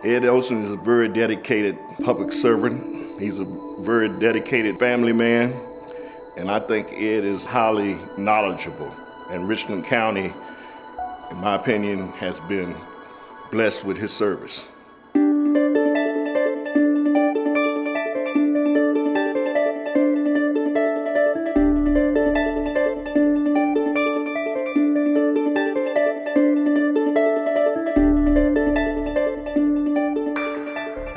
Ed Olson is a very dedicated public servant. He's a very dedicated family man, and I think Ed is highly knowledgeable. And Richland County, in my opinion, has been blessed with his service.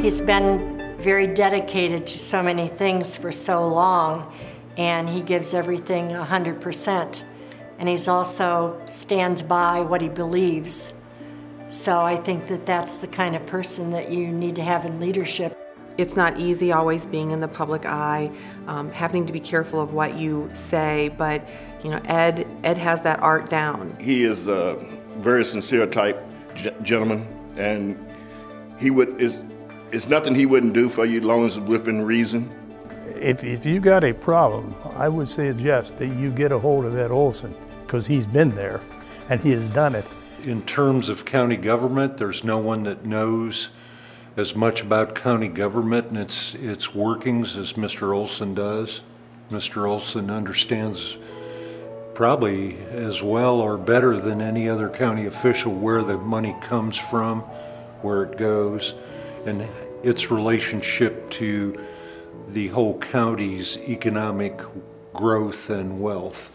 He's been very dedicated to so many things for so long, and he gives everything 100%. And he's also stands by what he believes. So I think that that's the kind of person that you need to have in leadership. It's not easy always being in the public eye, having to be careful of what you say, but you know, Ed has that art down. He is a very sincere type gentleman, and it's nothing he wouldn't do for you as long as it's within reason. If you got a problem, I would suggest that you get a hold of Ed Olson, because he's been there and he has done it. In terms of county government, there's no one that knows as much about county government and its workings as Mr. Olson does. Mr. Olson understands probably as well or better than any other county official where the money comes from, where it goes, and its relationship to the whole county's economic growth and wealth.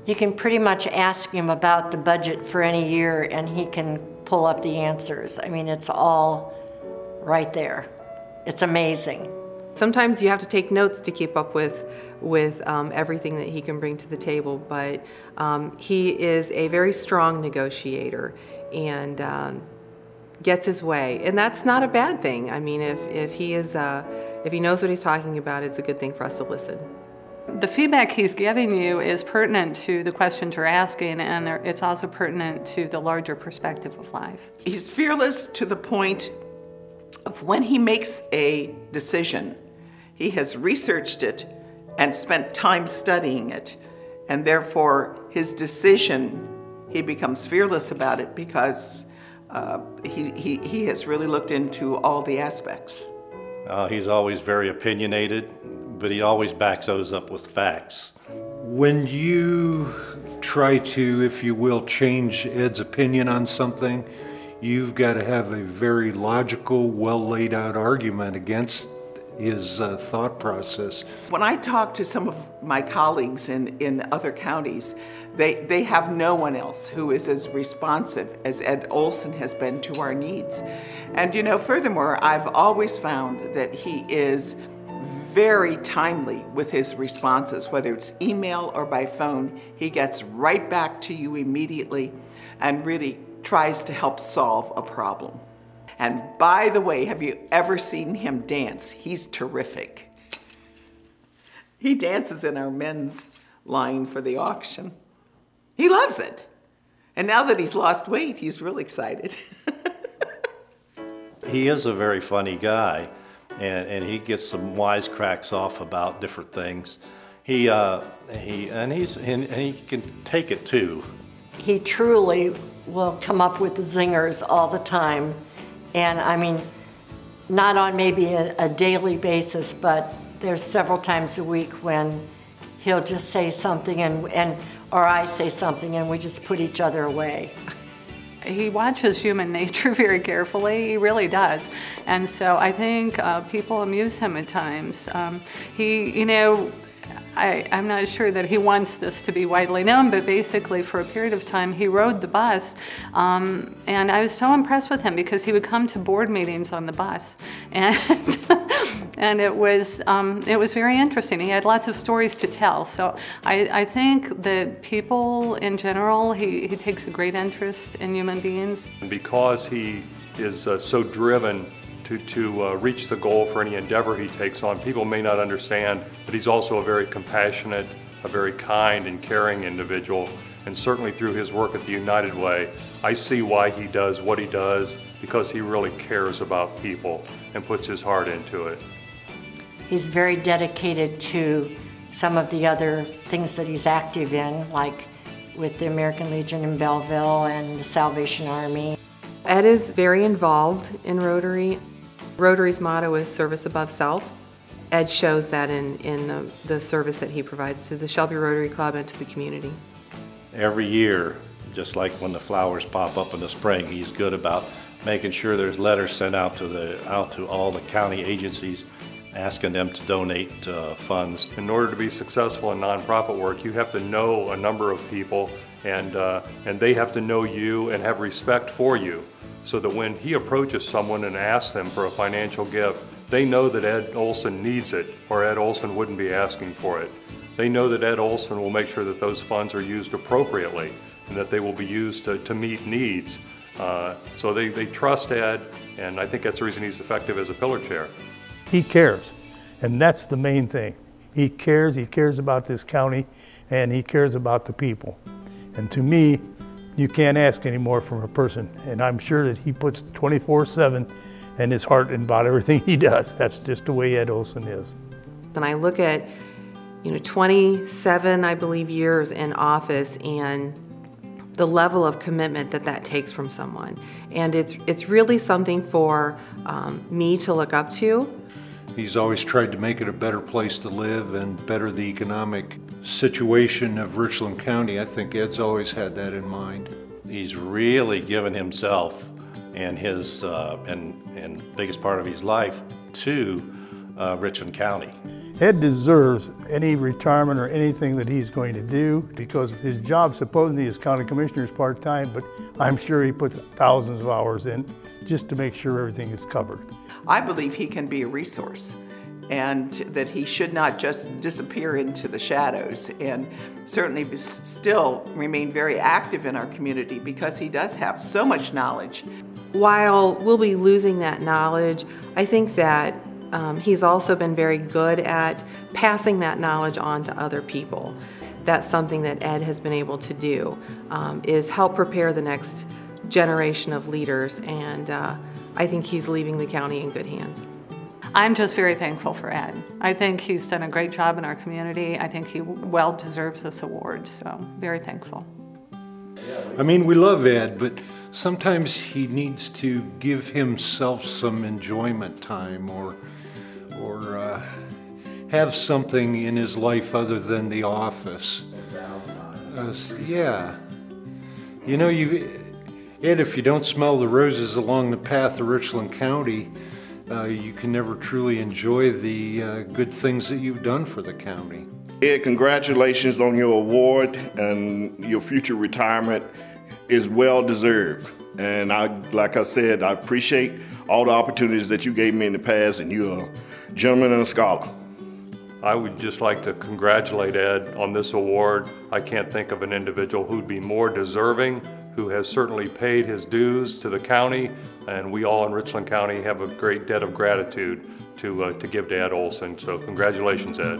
You can pretty much ask him about the budget for any year and he can pull up the answers. I mean, it's all right there. It's amazing. Sometimes you have to take notes to keep up with everything that he can bring to the table, but he is a very strong negotiator and gets his way, and that's not a bad thing. I mean, if he knows what he's talking about, it's a good thing for us to listen. The feedback he's giving you is pertinent to the questions you're asking, and it's also pertinent to the larger perspective of life. He's fearless to the point of when he makes a decision, he has researched it and spent time studying it, and therefore his decision, he becomes fearless about it because he has really looked into all the aspects. He's always very opinionated, but he always backs those up with facts. When you try to, if you will, change Ed's opinion on something, you've got to have a very logical, well laid out argument against his thought process. When I talk to some of my colleagues in other counties, they have no one else who is as responsive as Ed Olson has been to our needs. And you know, furthermore, I've always found that he is very timely with his responses, whether it's email or by phone. He gets right back to you immediately and really tries to help solve a problem. And by the way, have you ever seen him dance? He's terrific. He dances in our men's line for the auction. He loves it. And now that he's lost weight, he's really excited. He is a very funny guy, and he gets some wisecracks off about different things. He can take it too. He truly will come up with the zingers all the time. And I mean, not on maybe a daily basis, but there's several times a week when he'll just say something or I say something and we just put each other away. He watches human nature very carefully, he really does. And so I think people amuse him at times. I'm not sure that he wants this to be widely known, but basically for a period of time he rode the bus, and I was so impressed with him because he would come to board meetings on the bus, and and it was very interesting. He had lots of stories to tell. So I think that people in general, he takes a great interest in human beings. Because he is so driven to reach the goal for any endeavor he takes on, people may not understand that he's also a very compassionate, a very kind and caring individual, and certainly through his work at the United Way, I see why he does what he does, because he really cares about people and puts his heart into it. He's very dedicated to some of the other things that he's active in, like with the American Legion in Belleville and the Salvation Army. Ed is very involved in Rotary. Rotary's motto is service above self. Ed shows that in the service that he provides to the Shelby Rotary Club and to the community. Every year, just like when the flowers pop up in the spring, he's good about making sure there's letters sent out to all the county agencies asking them to donate funds. In order to be successful in nonprofit work, you have to know a number of people, and they have to know you and have respect for you, so that when he approaches someone and asks them for a financial gift, they know that Ed Olson needs it, or Ed Olson wouldn't be asking for it. They know that Ed Olson will make sure that those funds are used appropriately and that they will be used to meet needs. So they trust Ed, and I think that's the reason he's effective as a pillar chair. He cares, and that's the main thing. He cares about this county, and he cares about the people. And to me, you can't ask any more from a person, and I'm sure that he puts 24/7 in his heart and about everything he does. That's just the way Ed Olson is. And I look at, 27, I believe, years in office, and the level of commitment that takes from someone. And it's really something for me to look up to. He's always tried to make it a better place to live and better the economic situation of Richland County. I think Ed's always had that in mind. He's really given himself and his and biggest part of his life to Richland County. Ed deserves any retirement or anything that he's going to do, because his job supposedly as county commissioner is part-time, but I'm sure he puts thousands of hours in just to make sure everything is covered. I believe he can be a resource, and that he should not just disappear into the shadows, and certainly still remain very active in our community, because he does have so much knowledge. While we'll be losing that knowledge, I think that he's also been very good at passing that knowledge on to other people. That's something that Ed has been able to do, is help prepare the next generation of leaders, and I think he's leaving the county in good hands. I'm just very thankful for Ed. I think he's done a great job in our community. I think he well deserves this award, so very thankful. I mean, we love Ed, but sometimes he needs to give himself some enjoyment time, or have something in his life other than the office. Yeah. Ed, if you don't smell the roses along the path of Richland County, you can never truly enjoy the good things that you've done for the county. Ed, congratulations on your award, and your future retirement is well deserved. And like I said, I appreciate all the opportunities that you gave me in the past, and you're a gentleman and a scholar. I would just like to congratulate Ed on this award. I can't think of an individual who'd be more deserving, who has certainly paid his dues to the county, and we all in Richland County have a great debt of gratitude to give to Ed Olson. So congratulations, Ed.